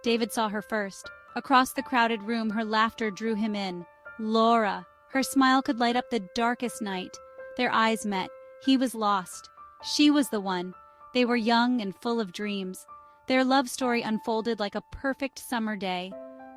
David saw her first. Across the crowded room, her laughter drew him in. Laura! Her smile could light up the darkest night. Their eyes met. He was lost. She was the one. They were young and full of dreams. Their love story unfolded like a perfect summer day.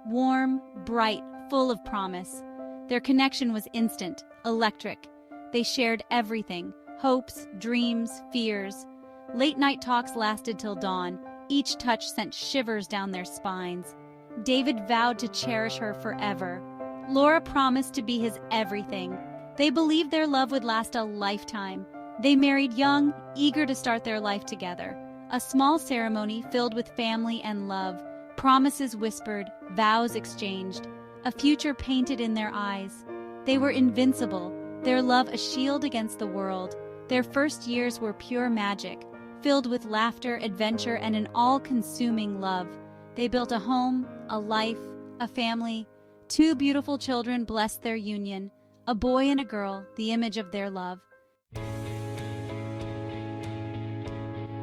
Warm, bright, full of promise. Their connection was instant, electric. They shared everything: hopes, dreams, fears. Late-night talks lasted till dawn. Each touch sent shivers down their spines. David vowed to cherish her forever. Laura promised to be his everything. They believed their love would last a lifetime. They married young, eager to start their life together. A small ceremony filled with family and love. Promises whispered, vows exchanged. A future painted in their eyes. They were invincible, their love a shield against the world. Their first years were pure magic, filled with laughter, adventure, and an all-consuming love. They built a home, a life, a family. 2 beautiful children blessed their union, a boy and a girl, the image of their love.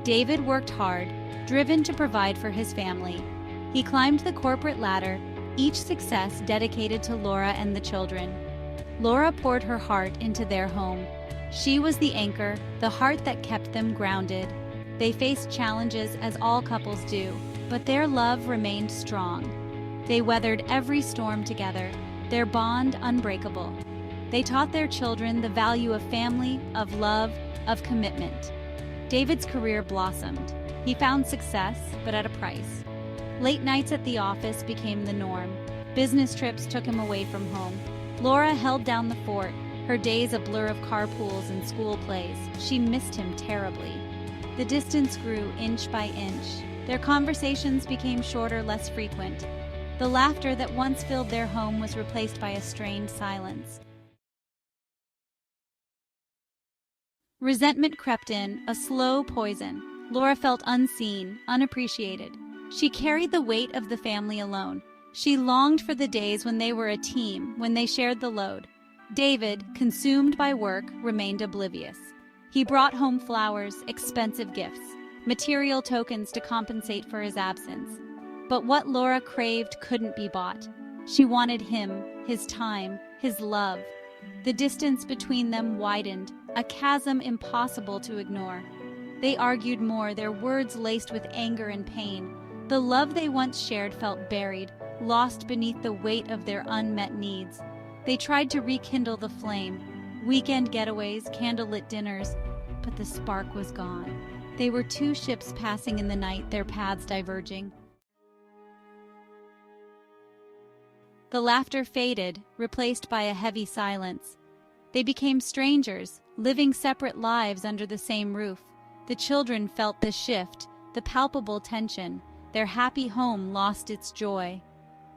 David worked hard, driven to provide for his family. He climbed the corporate ladder, each success dedicated to Laura and the children. Laura poured her heart into their home. She was the anchor, the heart that kept them grounded. They faced challenges as all couples do, but their love remained strong. They weathered every storm together, their bond unbreakable. They taught their children the value of family, of love, of commitment. David's career blossomed. He found success, but at a price. Late nights at the office became the norm. Business trips took him away from home. Laura held down the fort, her days a blur of carpools and school plays. She missed him terribly. The distance grew inch by inch. Their conversations became shorter, less frequent. The laughter that once filled their home was replaced by a strained silence. Resentment crept in, a slow poison. Laura felt unseen, unappreciated. She carried the weight of the family alone. She longed for the days when they were a team, when they shared the load. David, consumed by work, remained oblivious. He brought home flowers, expensive gifts, material tokens to compensate for his absence. But what Laura craved couldn't be bought. She wanted him, his time, his love. The distance between them widened, a chasm impossible to ignore. They argued more, their words laced with anger and pain. The love they once shared felt buried, lost beneath the weight of their unmet needs. They tried to rekindle the flame. Weekend getaways, candlelit dinners, but the spark was gone. They were 2 ships passing in the night, their paths diverging. The laughter faded, replaced by a heavy silence. They became strangers, living separate lives under the same roof. The children felt the shift, the palpable tension. Their happy home lost its joy.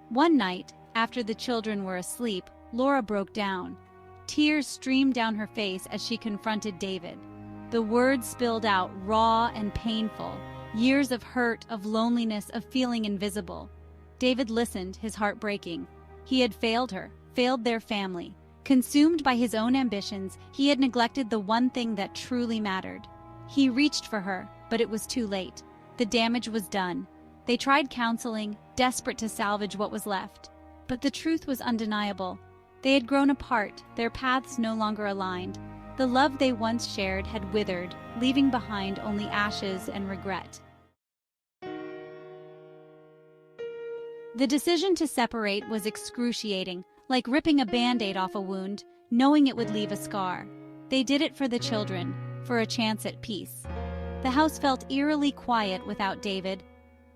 One night, after the children were asleep, Laura broke down. Tears streamed down her face as she confronted David. The words spilled out, raw and painful. Years of hurt, of loneliness, of feeling invisible. David listened, his heart breaking. He had failed her, failed their family. Consumed by his own ambitions, he had neglected the one thing that truly mattered. He reached for her, but it was too late. The damage was done. They tried counseling, desperate to salvage what was left. But the truth was undeniable. They had grown apart, their paths no longer aligned. The love they once shared had withered, leaving behind only ashes and regret. The decision to separate was excruciating, like ripping a Band-Aid off a wound, knowing it would leave a scar. They did it for the children, for a chance at peace. The house felt eerily quiet without David.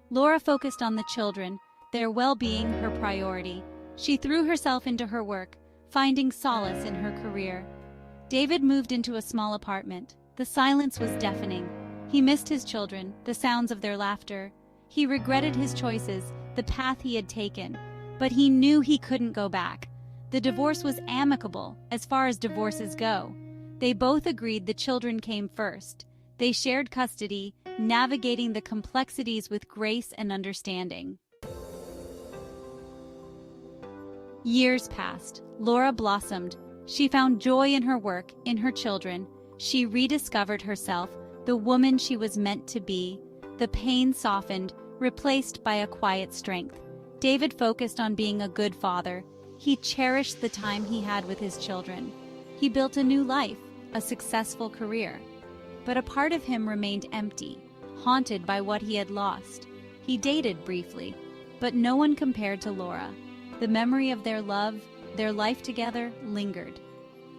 Laura focused on the children, their well-being her priority. She threw herself into her work, finding solace in her career. David moved into a small apartment. The silence was deafening. He missed his children, the sounds of their laughter. He regretted his choices, the path he had taken. But he knew he couldn't go back. The divorce was amicable, as far as divorces go. They both agreed the children came first. They shared custody, navigating the complexities with grace and understanding. Years passed. Laura blossomed. She found joy in her work, in her children. She rediscovered herself, the woman she was meant to be. The pain softened, replaced by a quiet strength. David focused on being a good father. He cherished the time he had with his children. He built a new life, a successful career. But a part of him remained empty, haunted by what he had lost. He dated briefly, but no one compared to Laura. The memory of their love, their life together, lingered.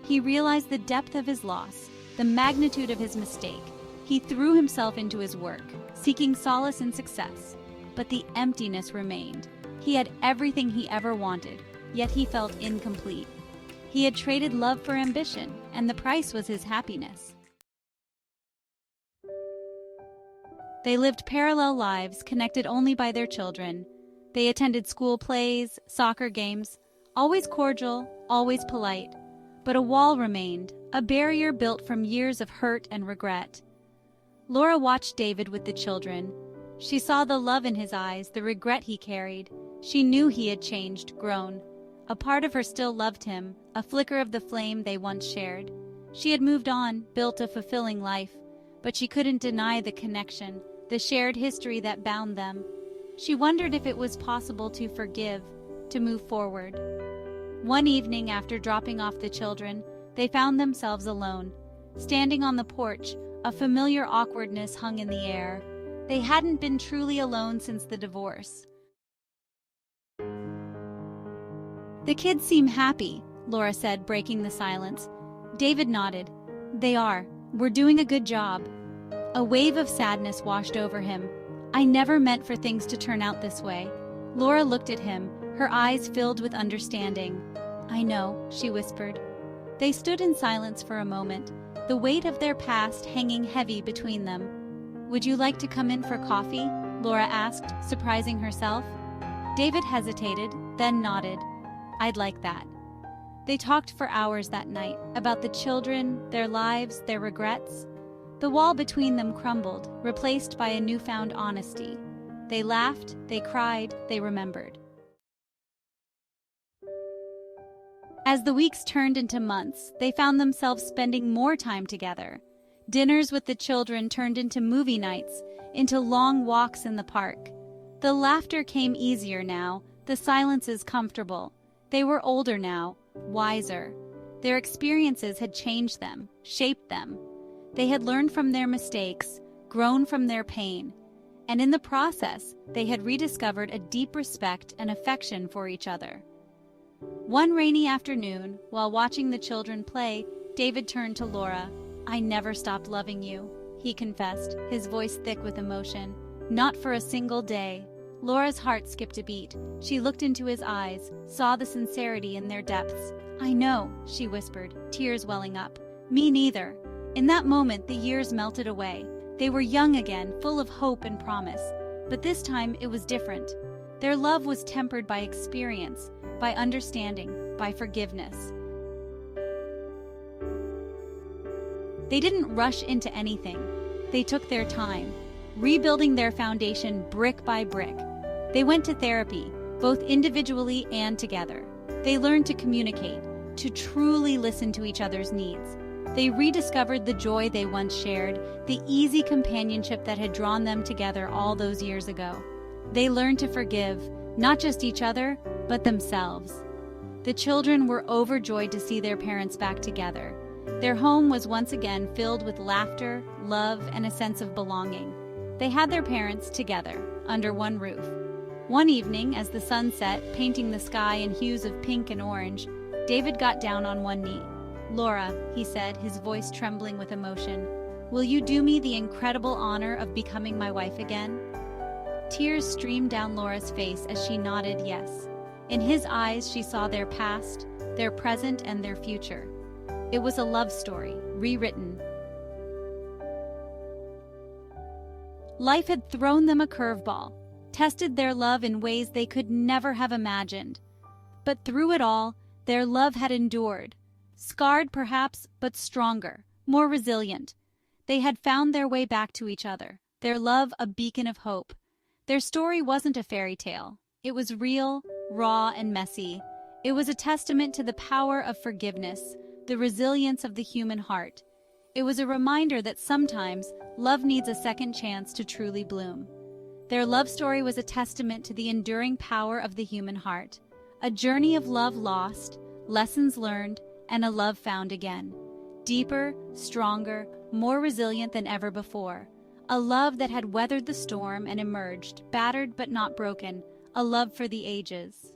He realized the depth of his loss, the magnitude of his mistake. He threw himself into his work, seeking solace and success. But the emptiness remained. He had everything he ever wanted, yet he felt incomplete. He had traded love for ambition, and the price was his happiness. They lived parallel lives, connected only by their children. They attended school plays, soccer games, always cordial, always polite. But a wall remained, a barrier built from years of hurt and regret. Laura watched David with the children. She saw the love in his eyes, the regret he carried. She knew he had changed, grown. A part of her still loved him, a flicker of the flame they once shared. She had moved on, built a fulfilling life, but she couldn't deny the connection, the shared history that bound them. She wondered if it was possible to forgive, to move forward. One evening, after dropping off the children, they found themselves alone. Standing on the porch, a familiar awkwardness hung in the air. They hadn't been truly alone since the divorce. "The kids seem happy," Laura said, breaking the silence. David nodded. "They are. We're doing a good job." A wave of sadness washed over him. "I never meant for things to turn out this way." Laura looked at him, her eyes filled with understanding. "I know," she whispered. They stood in silence for a moment, the weight of their past hanging heavy between them. "Would you like to come in for coffee?" Laura asked, surprising herself. David hesitated, then nodded. "I'd like that." They talked for hours that night, about the children, their lives, their regrets. The wall between them crumbled, replaced by a newfound honesty. They laughed, they cried, they remembered. As the weeks turned into months, they found themselves spending more time together. Dinners with the children turned into movie nights, into long walks in the park. The laughter came easier now, the silences comfortable. They were older now, wiser. Their experiences had changed them, shaped them. They had learned from their mistakes, grown from their pain. And in the process, they had rediscovered a deep respect and affection for each other. One rainy afternoon, while watching the children play, David turned to Laura. "I never stopped loving you," he confessed, his voice thick with emotion. "Not for a single day." Laura's heart skipped a beat. She looked into his eyes, saw the sincerity in their depths. "I know," she whispered, tears welling up. "Me neither." In that moment, the years melted away. They were young again, full of hope and promise. But this time, it was different. Their love was tempered by experience, by understanding, by forgiveness. They didn't rush into anything. They took their time, rebuilding their foundation brick by brick. They went to therapy, both individually and together. They learned to communicate, to truly listen to each other's needs. They rediscovered the joy they once shared, the easy companionship that had drawn them together all those years ago. They learned to forgive, not just each other, but themselves. The children were overjoyed to see their parents back together. Their home was once again filled with laughter, love, and a sense of belonging. They had their parents together, under one roof. One evening, as the sun set, painting the sky in hues of pink and orange, David got down on one knee. "Laura," he said, his voice trembling with emotion, "will you do me the incredible honor of becoming my wife again?" Tears streamed down Laura's face as she nodded yes. In his eyes, she saw their past, their present, and their future. It was a love story, rewritten. Life had thrown them a curveball, tested their love in ways they could never have imagined. But through it all, their love had endured. Scarred perhaps, but stronger, more resilient. They had found their way back to each other, their love a beacon of hope. Their story wasn't a fairy tale. It was real, raw, and messy. It was a testament to the power of forgiveness, the resilience of the human heart. It was a reminder that sometimes love needs a second chance to truly bloom. Their love story was a testament to the enduring power of the human heart, a journey of love lost, lessons learned, and a love found again. Deeper, stronger, more resilient than ever before. A love that had weathered the storm and emerged, battered but not broken. A love for the ages.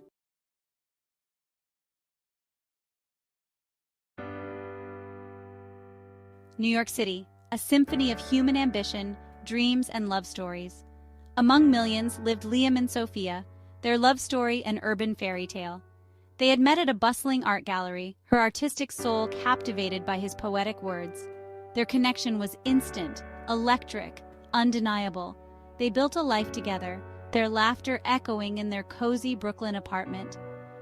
New York City, a symphony of human ambition, dreams, and love stories. Among millions lived Liam and Sophia, their love story an urban fairy tale. They had met at a bustling art gallery, her artistic soul captivated by his poetic words. Their connection was instant, electric, undeniable. They built a life together, their laughter echoing in their cozy Brooklyn apartment.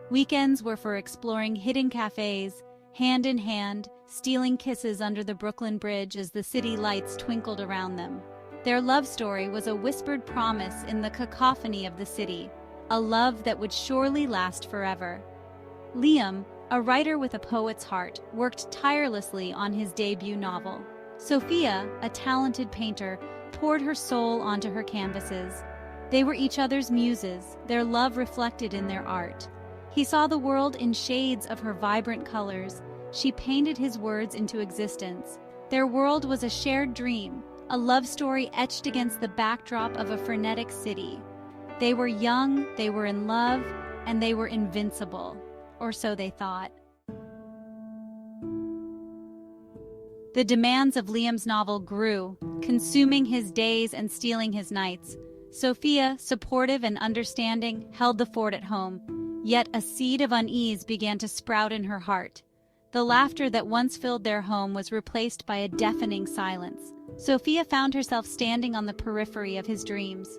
Weekends were for exploring hidden cafes, hand in hand, stealing kisses under the Brooklyn Bridge as the city lights twinkled around them. Their love story was a whispered promise in the cacophony of the city, a love that would surely last forever. Liam, a writer with a poet's heart, worked tirelessly on his debut novel. Sophia, a talented painter, poured her soul onto her canvases. They were each other's muses, their love reflected in their art. He saw the world in shades of her vibrant colors. She painted his words into existence. Their world was a shared dream, a love story etched against the backdrop of a frenetic city. They were young, they were in love, and they were invincible. Or so they thought. The demands of Liam's novel grew, consuming his days and stealing his nights. Sophia, supportive and understanding, held the fort at home, yet a seed of unease began to sprout in her heart. The laughter that once filled their home was replaced by a deafening silence. Sophia found herself standing on the periphery of his dreams.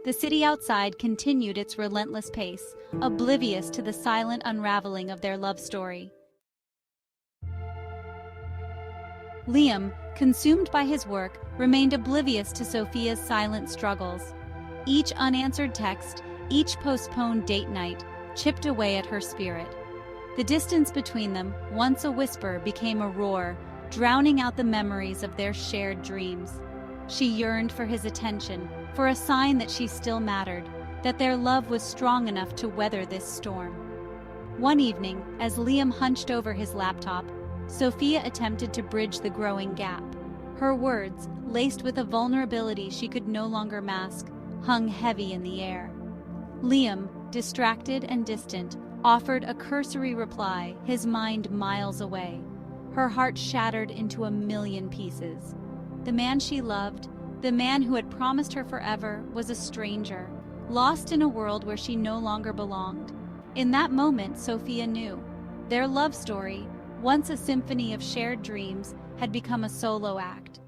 The city outside continued its relentless pace, oblivious to the silent unraveling of their love story. Liam, consumed by his work, remained oblivious to Sophia's silent struggles. Each unanswered text, each postponed date night, chipped away at her spirit. The distance between them, once a whisper, became a roar, drowning out the memories of their shared dreams. She yearned for his attention, for a sign that she still mattered, that their love was strong enough to weather this storm. One evening, as Liam hunched over his laptop, Sophia attempted to bridge the growing gap. Her words, laced with a vulnerability she could no longer mask, hung heavy in the air. Liam, distracted and distant, offered a cursory reply, his mind miles away. Her heart shattered into a million pieces. The man she loved, the man who had promised her forever, was a stranger, lost in a world where she no longer belonged. In that moment, Sophia knew. Their love story, once a symphony of shared dreams, had become a solo act.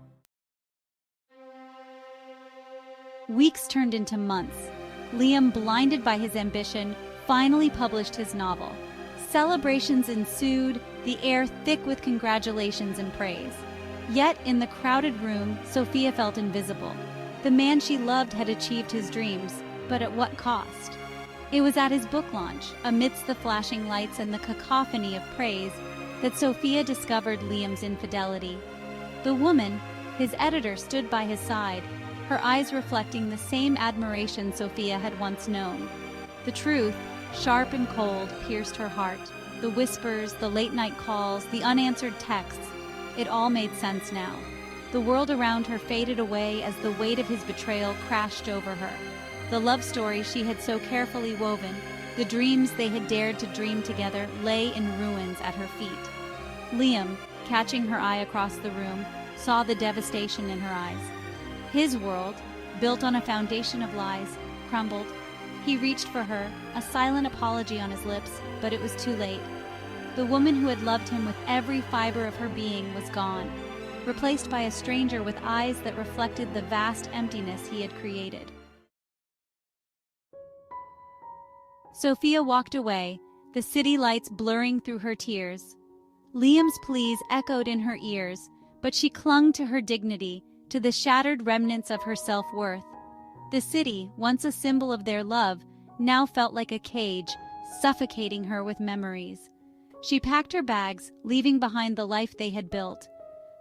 Weeks turned into months. Liam, blinded by his ambition, finally published his novel. Celebrations ensued, the air thick with congratulations and praise. Yet, in the crowded room, Sophia felt invisible. The man she loved had achieved his dreams, but at what cost? It was at his book launch, amidst the flashing lights and the cacophony of praise, that Sophia discovered Liam's infidelity. The woman, his editor, stood by his side, her eyes reflecting the same admiration Sophia had once known. The truth, sharp and cold, pierced her heart. The whispers, the late-night calls, the unanswered texts, it all made sense now. The world around her faded away as the weight of his betrayal crashed over her. The love story she had so carefully woven, the dreams they had dared to dream together, lay in ruins at her feet. Liam, catching her eye across the room, saw the devastation in her eyes. His world, built on a foundation of lies, crumbled. He reached for her, a silent apology on his lips, but it was too late. The woman who had loved him with every fiber of her being was gone, replaced by a stranger with eyes that reflected the vast emptiness he had created. Sophia walked away, the city lights blurring through her tears. Liam's pleas echoed in her ears, but she clung to her dignity, to the shattered remnants of her self-worth. The city, once a symbol of their love, now felt like a cage, suffocating her with memories. She packed her bags, leaving behind the life they had built.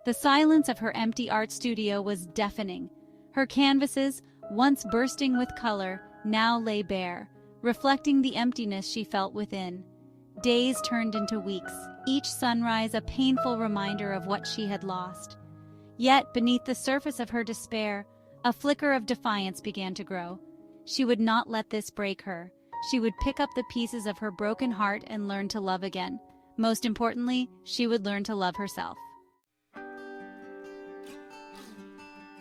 The silence of her empty art studio was deafening. Her canvases, once bursting with color, now lay bare, reflecting the emptiness she felt within. Days turned into weeks, each sunrise a painful reminder of what she had lost. Yet, beneath the surface of her despair, a flicker of defiance began to grow. She would not let this break her. She would pick up the pieces of her broken heart and learn to love again. Most importantly, she would learn to love herself.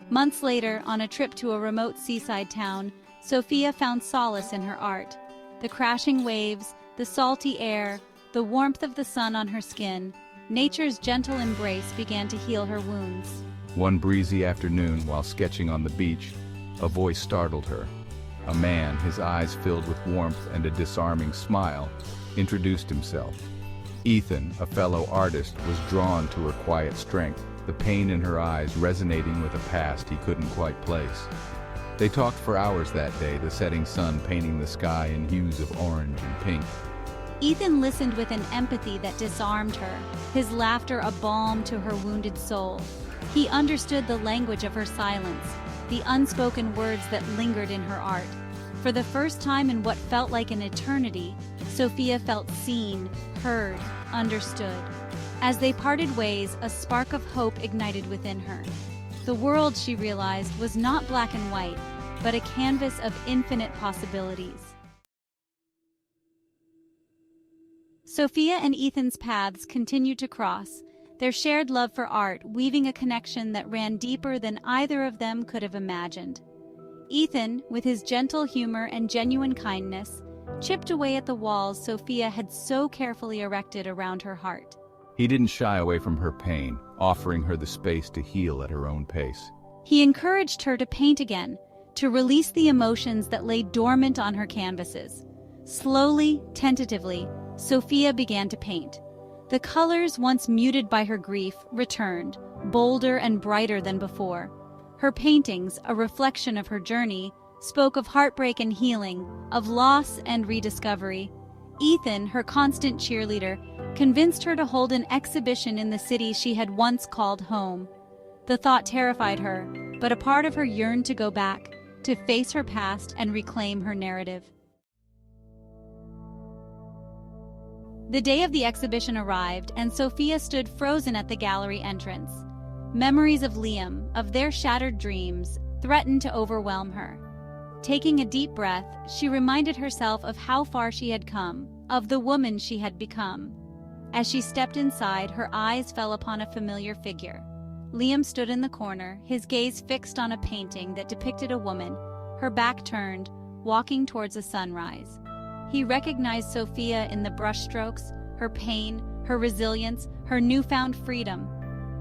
Months later, on a trip to a remote seaside town, Sophia found solace in her art. The crashing waves, the salty air, the warmth of the sun on her skin, nature's gentle embrace began to heal her wounds. One breezy afternoon, while sketching on the beach, a voice startled her. A man, his eyes filled with warmth and a disarming smile, introduced himself. Ethan, a fellow artist, was drawn to her quiet strength, the pain in her eyes resonating with a past he couldn't quite place. They talked for hours that day, the setting sun painting the sky in hues of orange and pink. Ethan listened with an empathy that disarmed her, his laughter a balm to her wounded soul. He understood the language of her silence, the unspoken words that lingered in her art. For the first time in what felt like an eternity, Sophia felt seen, heard, understood. As they parted ways, a spark of hope ignited within her. The world, she realized, was not black and white, but a canvas of infinite possibilities. Sophia and Ethan's paths continued to cross, their shared love for art weaving a connection that ran deeper than either of them could have imagined. Ethan, with his gentle humor and genuine kindness, chipped away at the walls Sophia had so carefully erected around her heart. He didn't shy away from her pain, offering her the space to heal at her own pace. He encouraged her to paint again, to release the emotions that lay dormant on her canvases. Slowly, tentatively, Sophia began to paint. The colors, once muted by her grief, returned, bolder and brighter than before. Her paintings, a reflection of her journey, spoke of heartbreak and healing, of loss and rediscovery. Ethan, her constant cheerleader, convinced her to hold an exhibition in the city she had once called home. The thought terrified her, but a part of her yearned to go back, to face her past and reclaim her narrative. The day of the exhibition arrived, and Sophia stood frozen at the gallery entrance. Memories of Liam, of their shattered dreams, threatened to overwhelm her. Taking a deep breath, she reminded herself of how far she had come, of the woman she had become. As she stepped inside, her eyes fell upon a familiar figure. Liam stood in the corner, his gaze fixed on a painting that depicted a woman, her back turned, walking towards a sunrise. He recognized Sophia in the brushstrokes, her pain, her resilience, her newfound freedom.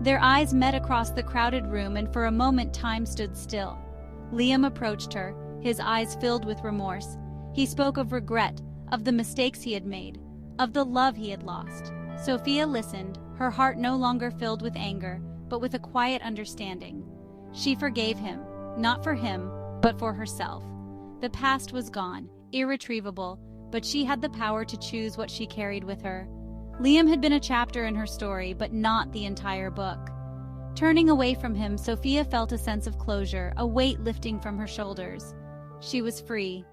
Their eyes met across the crowded room, and for a moment time stood still. Liam approached her, his eyes filled with remorse. He spoke of regret, of the mistakes he had made, of the love he had lost. Sophia listened, her heart no longer filled with anger, but with a quiet understanding. She forgave him, not for him, but for herself. The past was gone, irretrievable, but she had the power to choose what she carried with her. Liam had been a chapter in her story, but not the entire book. Turning away from him, Sophia felt a sense of closure, a weight lifting from her shoulders. She was free.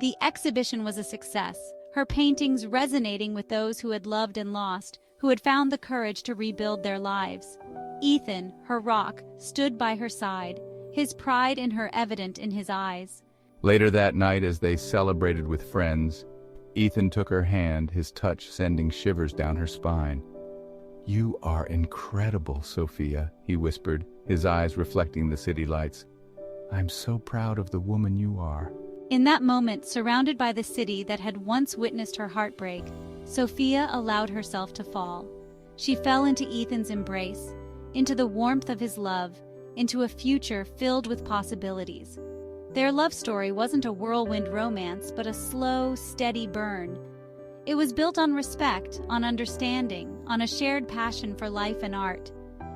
The exhibition was a success, her paintings resonating with those who had loved and lost, who had found the courage to rebuild their lives. Ethan, her rock, stood by her side, his pride in her evident in his eyes. Later that night, as they celebrated with friends, Ethan took her hand, his touch sending shivers down her spine. "You are incredible, Sophia," he whispered, his eyes reflecting the city lights. "I'm so proud of the woman you are." In that moment, surrounded by the city that had once witnessed her heartbreak, Sophia allowed herself to fall. She fell into Ethan's embrace, into the warmth of his love, into a future filled with possibilities. Their love story wasn't a whirlwind romance, but a slow, steady burn. It was built on respect, on understanding, on a shared passion for life and art.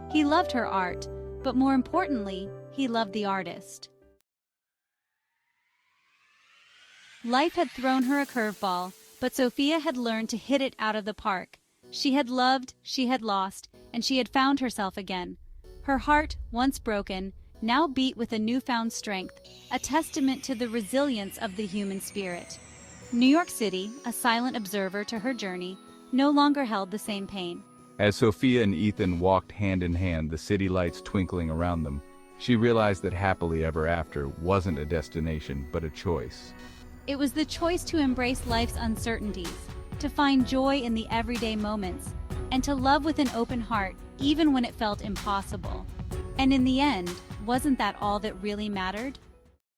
He loved her art, but more importantly, he loved the artist. Life had thrown her a curveball, but Sophia had learned to hit it out of the park. She had loved, she had lost, and she had found herself again. Her heart, once broken, now beat with a newfound strength, a testament to the resilience of the human spirit. New York City, a silent observer to her journey, no longer held the same pain. As Sophia and Ethan walked hand in hand, the city lights twinkling around them, she realized that happily ever after wasn't a destination, but a choice. It was the choice to embrace life's uncertainties, to find joy in the everyday moments, and to love with an open heart, even when it felt impossible. And in the end, wasn't that all that really mattered?